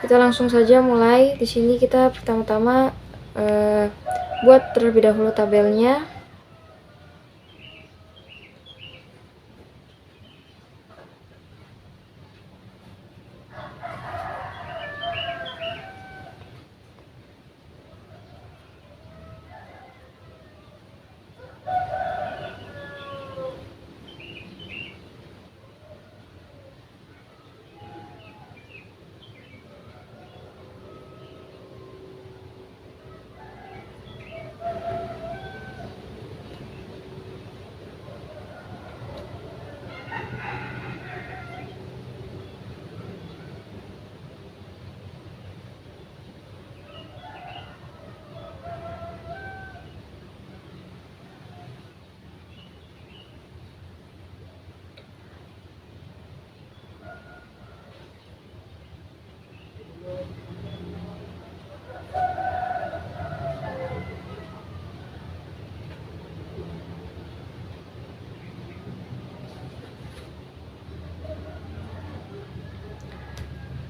Kita langsung saja mulai. Di sini kita pertama-tama buat terlebih dahulu tabelnya.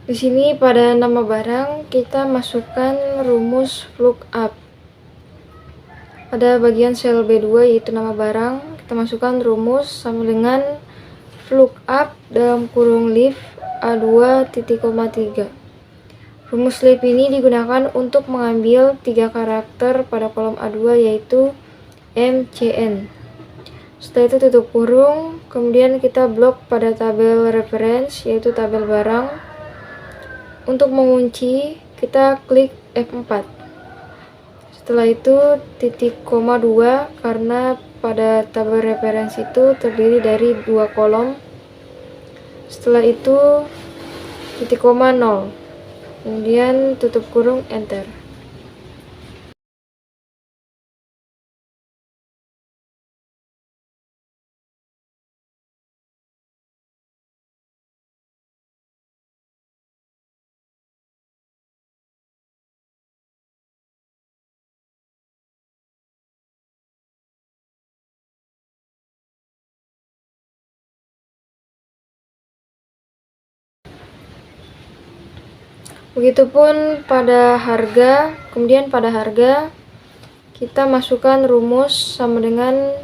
Di sini pada nama barang kita masukkan rumus lookup. Pada bagian sel B2 yaitu nama barang, kita masukkan rumus sama dengan lookup dalam kurung leaf A2 titik koma 3. Rumus leaf ini digunakan untuk mengambil 3 karakter pada kolom A2 yaitu MCN. Setelah itu tutup kurung, kemudian kita blok pada tabel reference yaitu tabel barang. Untuk mengunci, kita klik F4. Setelah itu titik koma 2 karena pada tabel referensi itu terdiri dari 2 kolom. Setelah itu titik koma 0. Kemudian tutup kurung, enter. Begitupun pada harga, kemudian pada harga kita masukkan rumus sama dengan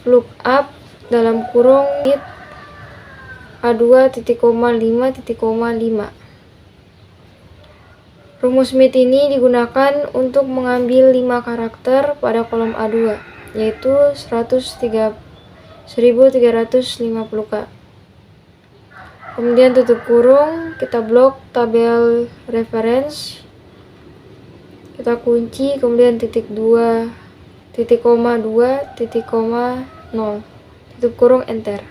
lookup dalam kurung A2 titik koma 5 titik koma 5. Rumus MIT ini digunakan untuk mengambil 5 karakter pada kolom A2 yaitu 1350K. Kemudian tutup kurung, kita blok tabel reference, kita kunci, kemudian titik 2 titik koma 2 titik koma 0, tutup kurung, enter.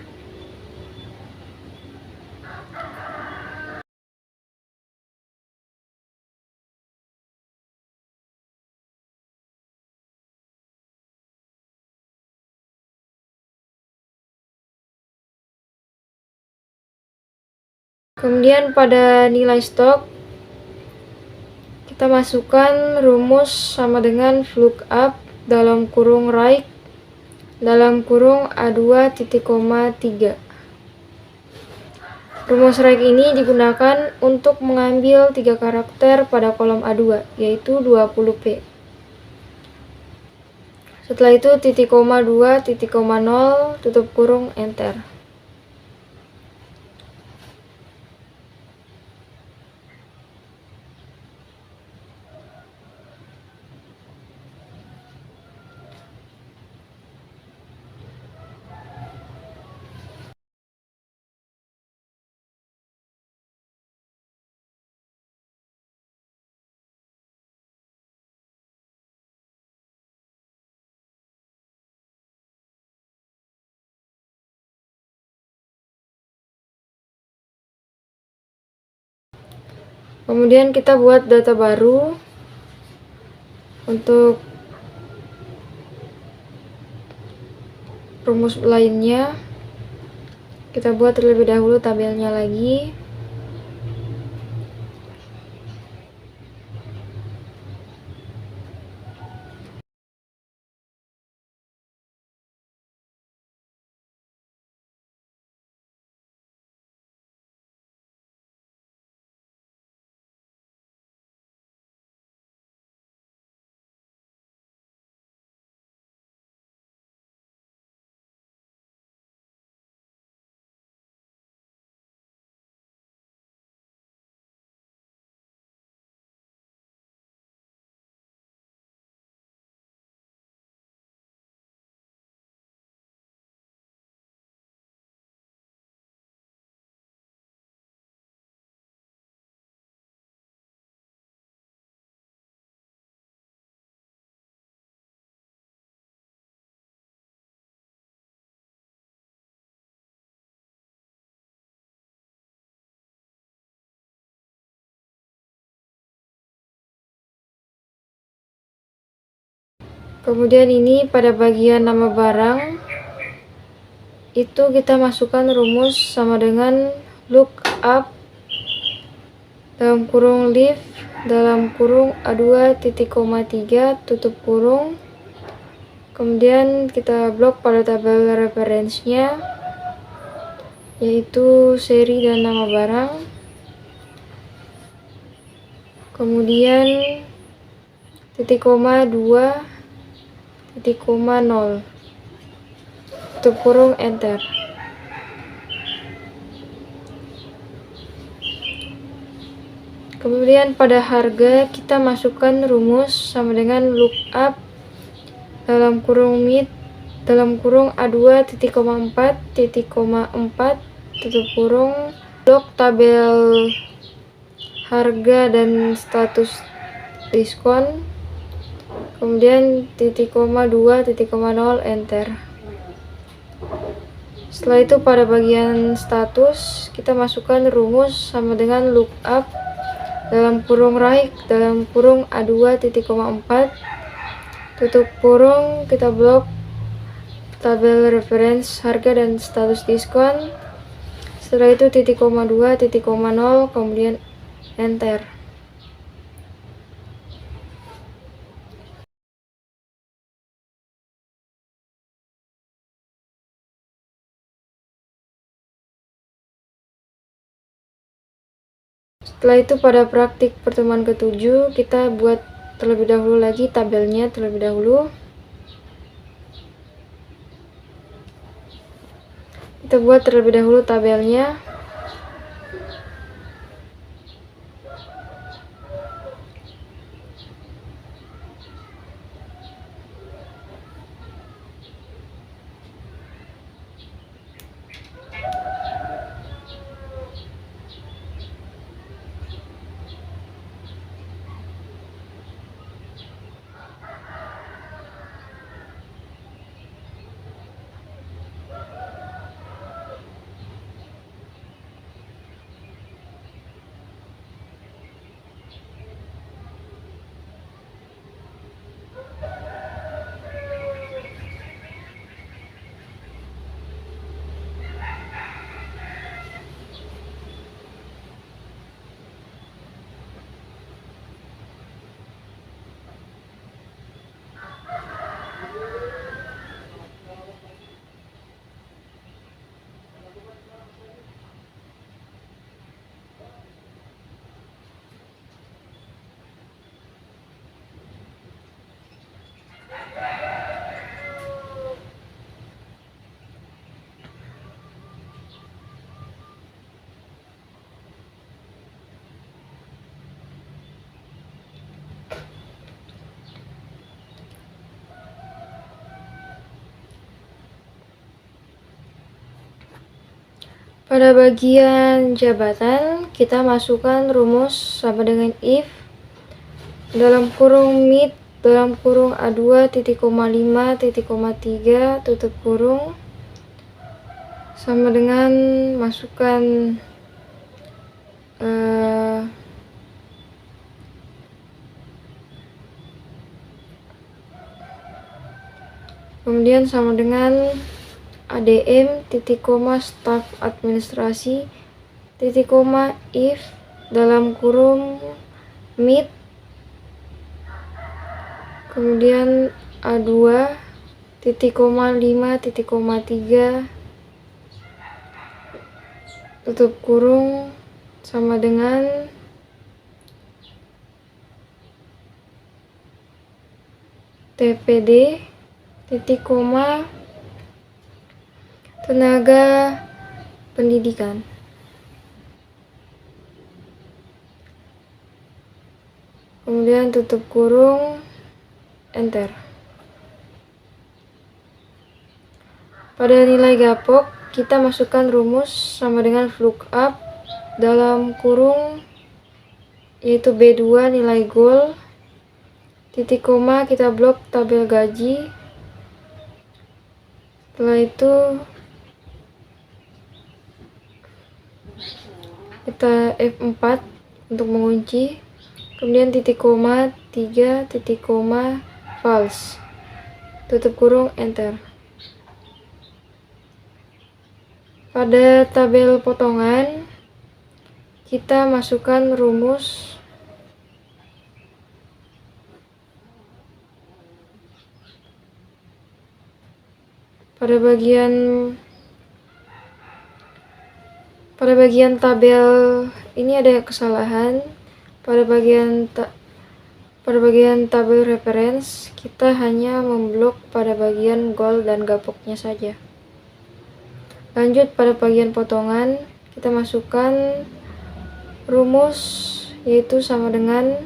Kemudian pada nilai stok kita masukkan rumus sama dengan lookup dalam kurung right dalam kurung A2 titik koma 3. Rumus right ini digunakan untuk mengambil 3 karakter pada kolom A2 yaitu 20P. Setelah itu titik koma 2 titik koma 0, tutup kurung, enter. Kemudian kita buat data baru. Untuk rumus lainnya kita buat terlebih dahulu tabelnya lagi. Kemudian ini pada bagian nama barang itu kita masukkan rumus sama dengan lookup dalam kurung leaf dalam kurung A2 titik koma 3 tutup kurung. Kemudian kita blok pada tabel referensinya yaitu seri dan nama barang. Kemudian titik koma 2 titik koma 0 tutup kurung, enter. Kemudian pada harga kita masukkan rumus sama dengan lookup dalam kurung mid dalam kurung A2 titik koma 4 titik koma 4 tutup kurung, blok tabel harga dan status diskon. Kemudian titik koma 2 titik koma 0, enter. Setelah itu pada bagian status kita masukkan rumus sama dengan lookup dalam kurung right dalam kurung A2 titik koma 4 tutup kurung, kita blok tabel reference harga dan status diskon. Setelah itu titik koma 2 titik koma 0, kemudian enter. Setelah itu pada praktik pertemuan ke-7 kita buat terlebih dahulu lagi tabelnya terlebih dahulu. Kita buat terlebih dahulu tabelnya. Pada bagian jabatan kita masukkan rumus sama dengan if dalam kurung mid dalam kurung A2 titik koma 5 titik koma 3 tutup kurung sama dengan masukkan kemudian sama dengan ADM titik koma staf administrasi titik koma if dalam kurung mid kemudian A2 titik koma 5 titik koma 3 tutup kurung sama dengan TPD titik koma tenaga pendidikan. Kemudian tutup kurung, enter. Pada nilai gapok kita masukkan rumus sama dengan lookup dalam kurung yaitu B2 nilai goal titik koma kita blok tabel gaji. Setelah itu kita F4 untuk mengunci, kemudian titik koma 3 titik koma false. tutup kurung, enter. Pada tabel potongan, kita masukkan rumus pada bagian tabel ini ada kesalahan. Pada bagian tabel reference, kita hanya memblok pada bagian goal dan gapoknya saja. Lanjut pada bagian potongan, kita masukkan rumus, yaitu sama dengan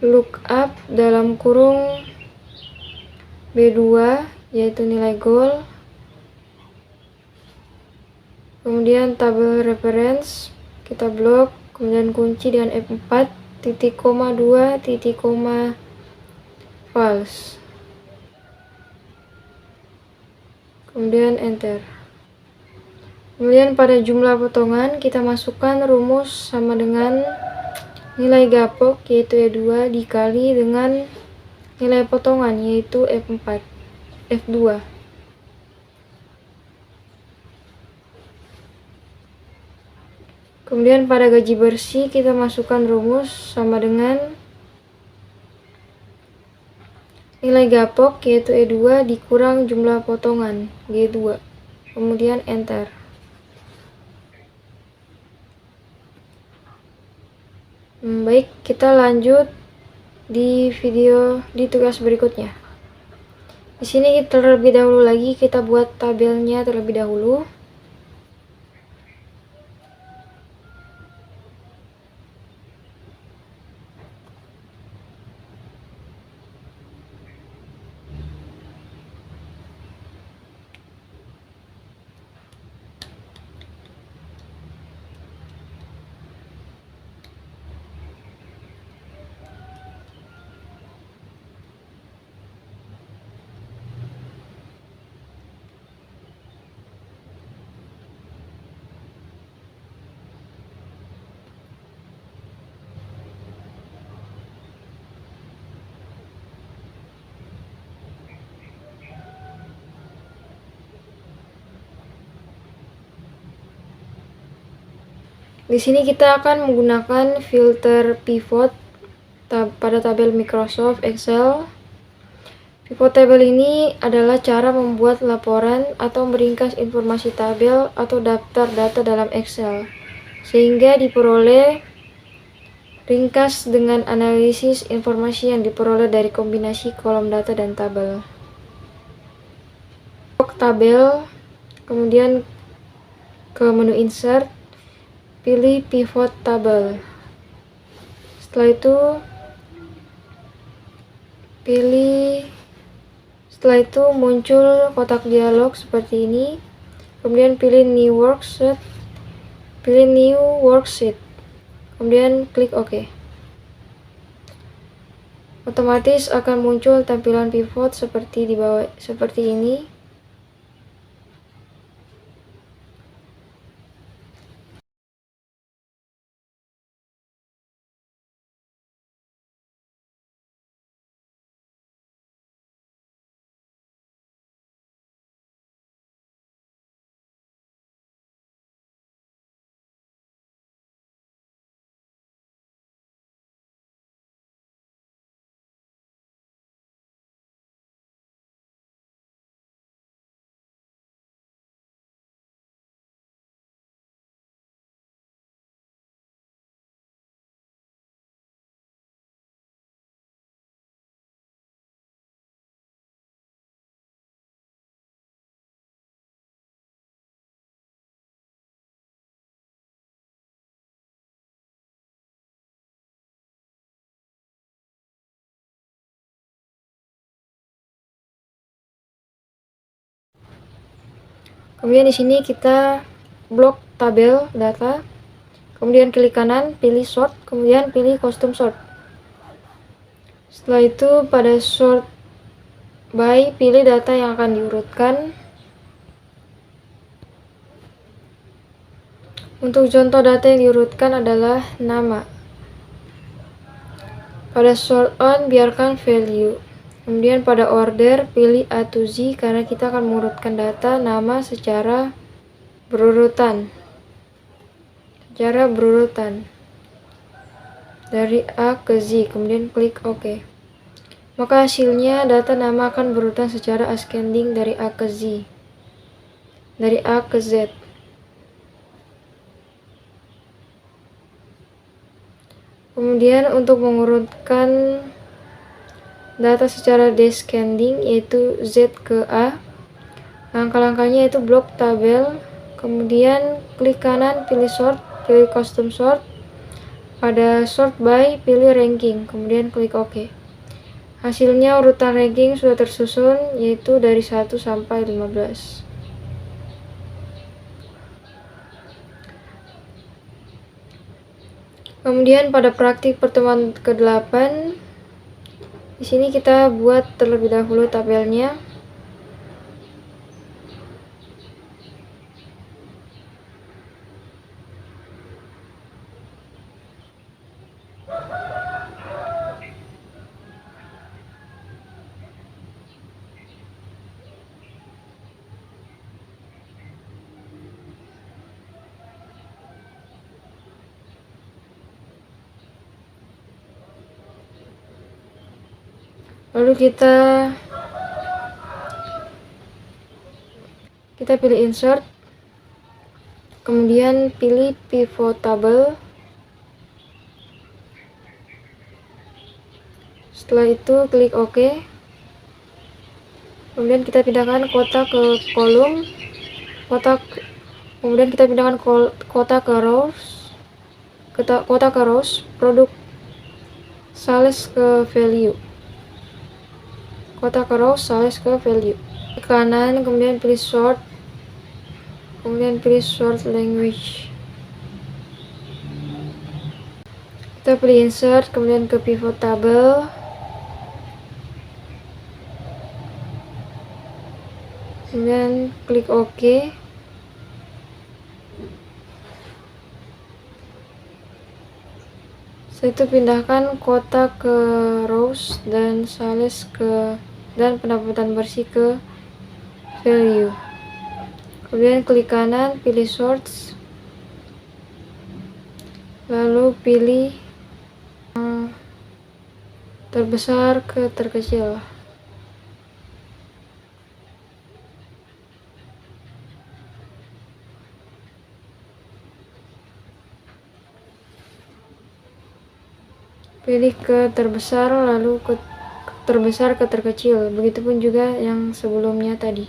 lookup dalam kurung B2, yaitu nilai goal. Kemudian tabel reference kita blok, kemudian kunci dengan F4, titik koma 2, titik koma false. Kemudian enter. Kemudian pada jumlah potongan kita masukkan rumus sama dengan nilai gapok, yaitu E2, dikali dengan nilai potongan, yaitu F2. Kemudian pada gaji bersih kita masukkan rumus sama dengan nilai gapok, yaitu E2, dikurang jumlah potongan, G2. Kemudian enter. Baik, kita lanjut di tugas berikutnya. Di sini terlebih dahulu lagi kita buat tabelnya terlebih dahulu. Di sini kita akan menggunakan filter pivot pada tabel Microsoft Excel. Pivot table ini adalah cara membuat laporan atau meringkas informasi tabel atau daftar data dalam Excel, sehingga diperoleh ringkas dengan analisis informasi yang diperoleh dari kombinasi kolom data dan tabel. Tabel, kemudian ke menu insert, pilih pivot table. Setelah itu muncul kotak dialog seperti ini. Kemudian pilih new worksheet. Kemudian klik OK. Otomatis akan muncul tampilan pivot seperti di bawah, seperti ini. Kemudian di sini kita blok tabel data, kemudian klik kanan, pilih sort, kemudian pilih custom sort. Setelah itu pada sort by, pilih data yang akan diurutkan. Untuk contoh data yang diurutkan adalah nama. Pada sort on, biarkan value. Kemudian pada order, pilih A to Z karena kita akan mengurutkan data nama secara berurutan. Dari A ke Z, kemudian klik OK. Maka hasilnya data nama akan berurutan secara ascending dari A ke Z. Dari A ke Z. Kemudian untuk mengurutkan data secara descending yaitu Z ke A, langkah-langkahnya itu blok tabel, kemudian klik kanan pilih sort, pilih custom sort, pada sort by pilih ranking, kemudian klik OK. Hasilnya urutan ranking sudah tersusun yaitu dari 1 sampai 15. Kemudian pada praktik pertemuan ke-8, di sini kita buat terlebih dahulu tabelnya. Lalu kita pilih insert, kemudian pilih pivot table. Setelah itu klik OK. Kemudian kita pindahkan kotak ke kolom, kemudian kita pindahkan kotak ke rows, produk sales ke value. Kotak ke rows, sales ke value. Ke kanan, kemudian pilih sort, kemudian pilih sort language. Kita pilih insert, kemudian ke pivot table. Kemudian klik OK. Setelah itu pindahkan kotak ke rows dan sales dan pendapatan bersih ke value. Kemudian klik kanan, pilih sorts, lalu pilih terbesar ke terkecil. Pilih ke terbesar lalu ke terbesar ke terkecil, begitupun juga yang sebelumnya tadi.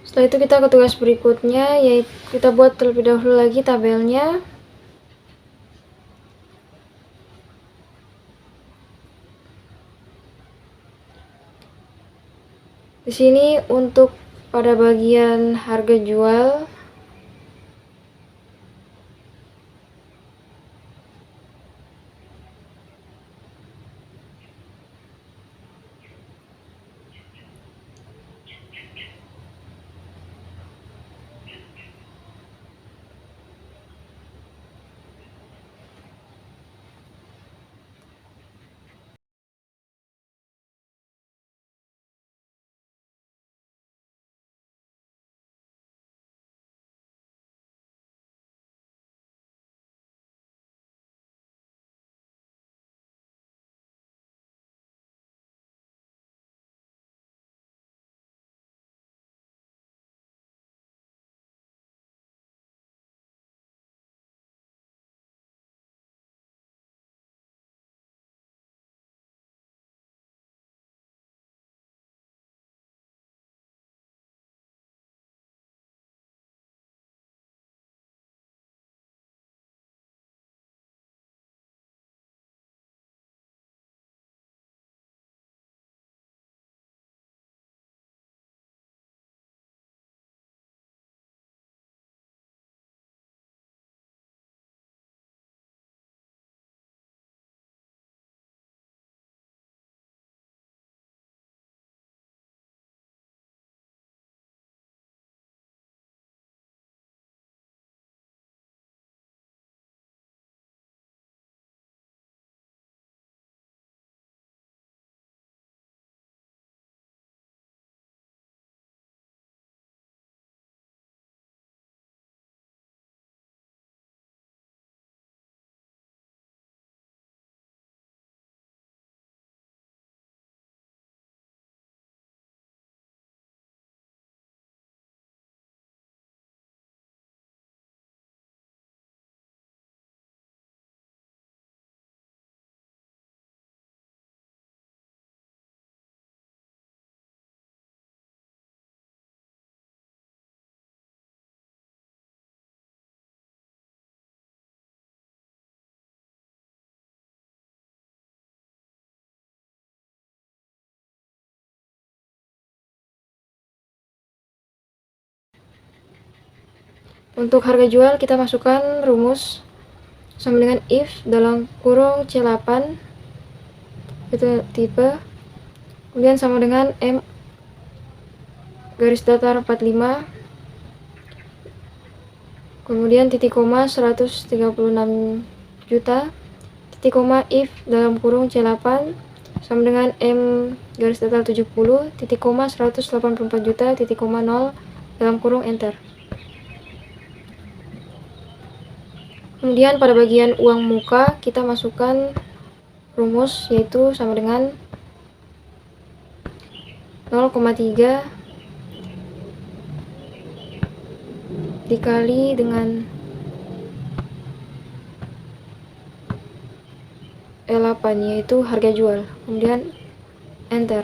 Setelah itu kita ke tugas berikutnya, yaitu kita buat terlebih dahulu lagi tabelnya. Di sini untuk pada bagian harga jual, Untuk harga jual kita masukkan rumus sama dengan if dalam kurung C8 itu tipe, kemudian sama dengan M garis datar 45, kemudian titik koma 136 juta, titik koma if dalam kurung C8 sama dengan M garis datar 70, titik koma 184 juta, titik koma 0 dalam kurung enter. Kemudian pada bagian uang muka kita masukkan rumus yaitu sama dengan 0,3 dikali dengan E8 yaitu harga jual, kemudian enter.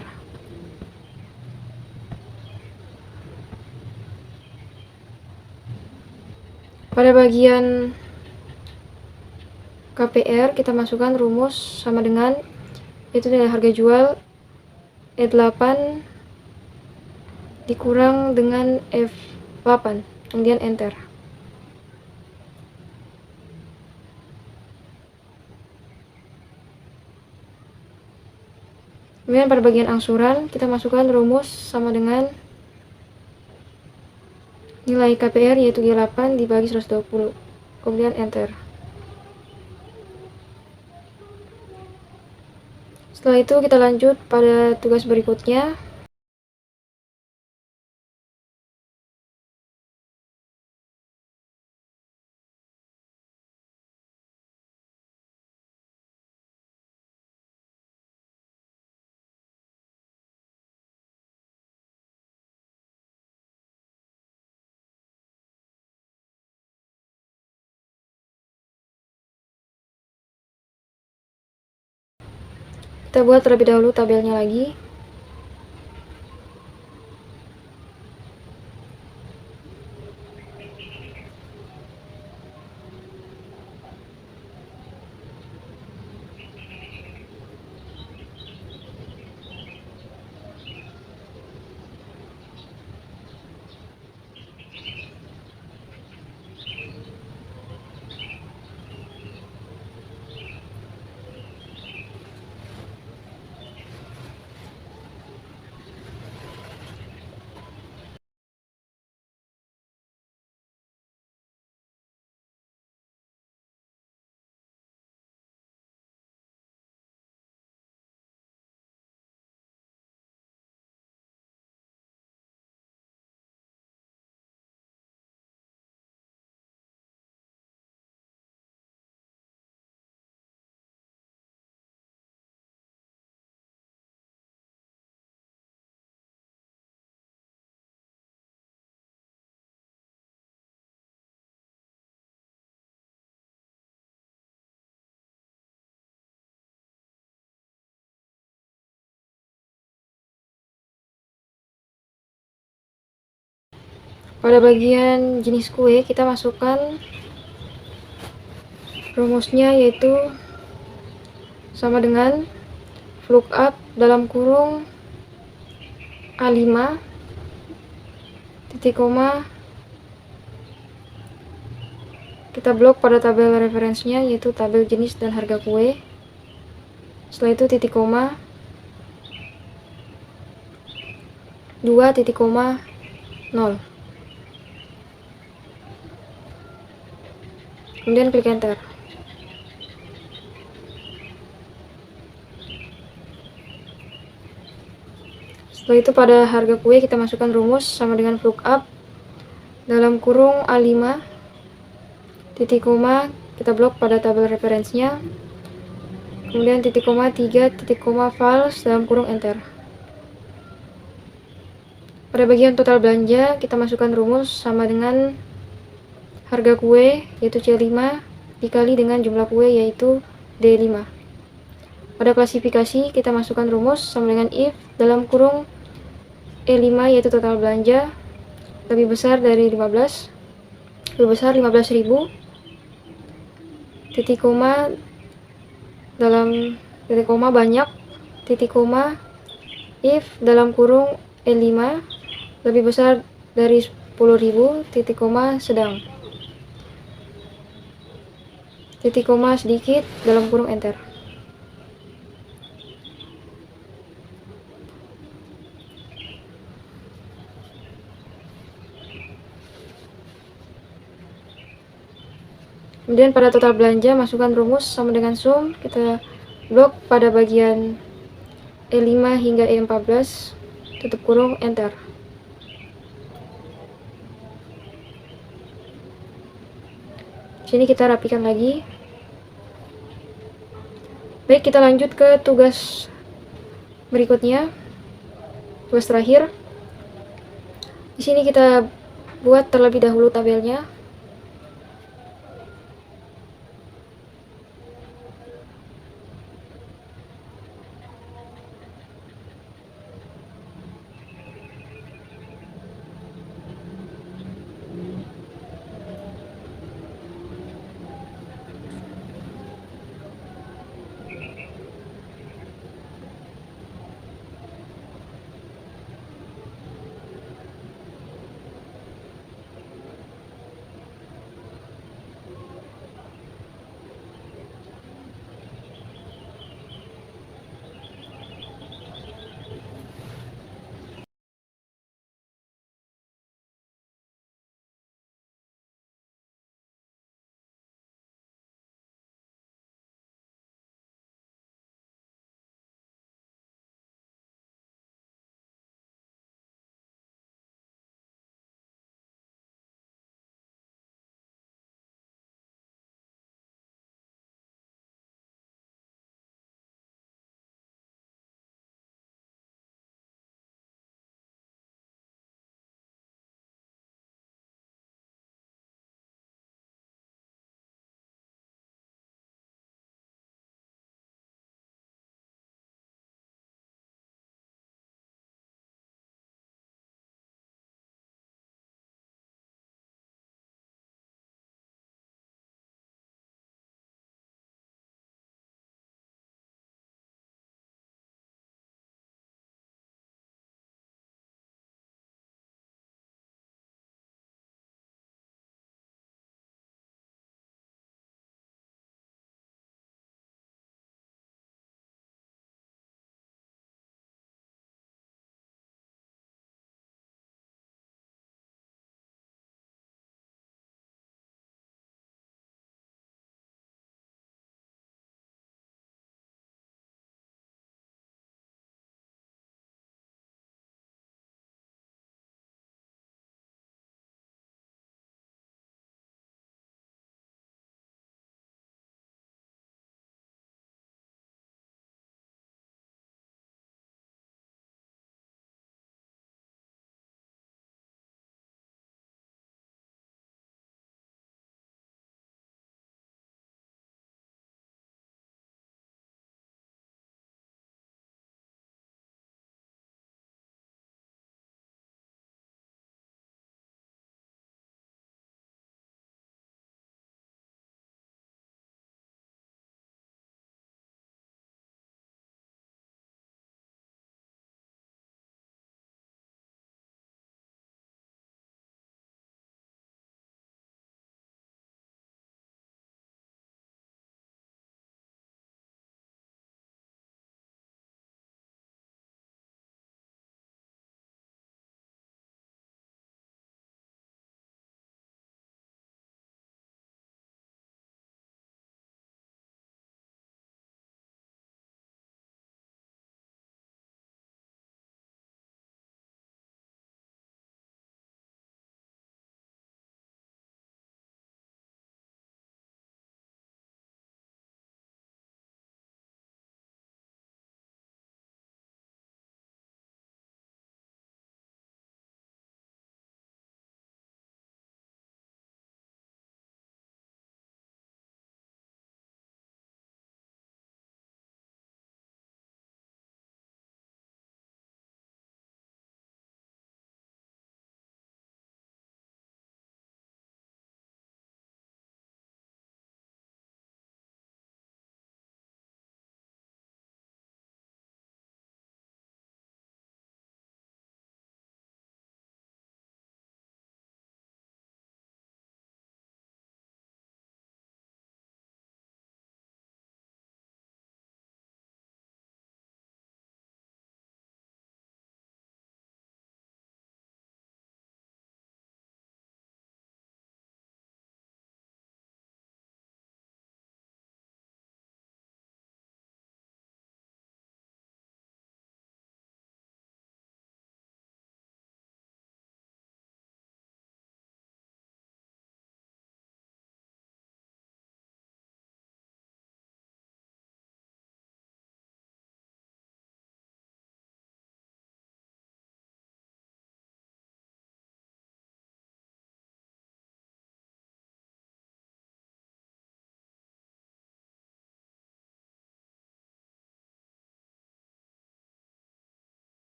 Pada bagian KPR kita masukkan rumus sama dengan itu nilai harga jual E8 dikurang dengan F8, kemudian enter. Kemudian pada bagian angsuran kita masukkan rumus sama dengan nilai KPR yaitu G8 dibagi 120, kemudian enter. Setelah itu kita lanjut pada tugas berikutnya. Kita buat terlebih dahulu tabelnya lagi. Pada bagian jenis kue kita masukkan rumusnya yaitu sama dengan lookup dalam kurung A5 titik koma, kita blok pada tabel referensinya yaitu tabel jenis dan harga kue. Setelah itu titik koma 2 titik koma 0, kemudian klik enter. Setelah itu pada harga kue kita masukkan rumus sama dengan lookup dalam kurung A5 titik koma, kita blok pada tabel referensinya, kemudian titik koma 3 titik koma false dalam kurung enter. Pada bagian total belanja kita masukkan rumus sama dengan harga kue yaitu C5 dikali dengan jumlah kue yaitu D5. Pada klasifikasi kita masukkan rumus sama dengan if dalam kurung E5 yaitu total belanja lebih besar dari 15, lebih besar 15.000, titik koma dalam titik koma banyak, titik koma if dalam kurung E5 lebih besar dari 10.000, titik koma sedang. titik koma sedikit, dalam kurung enter. Kemudian pada total belanja, masukkan rumus sama dengan sum, kita blok pada bagian E5 hingga E14, tutup kurung, enter. Sini kita rapikan lagi. Baik, kita lanjut ke tugas berikutnya, tugas terakhir. Di sini kita buat terlebih dahulu tabelnya.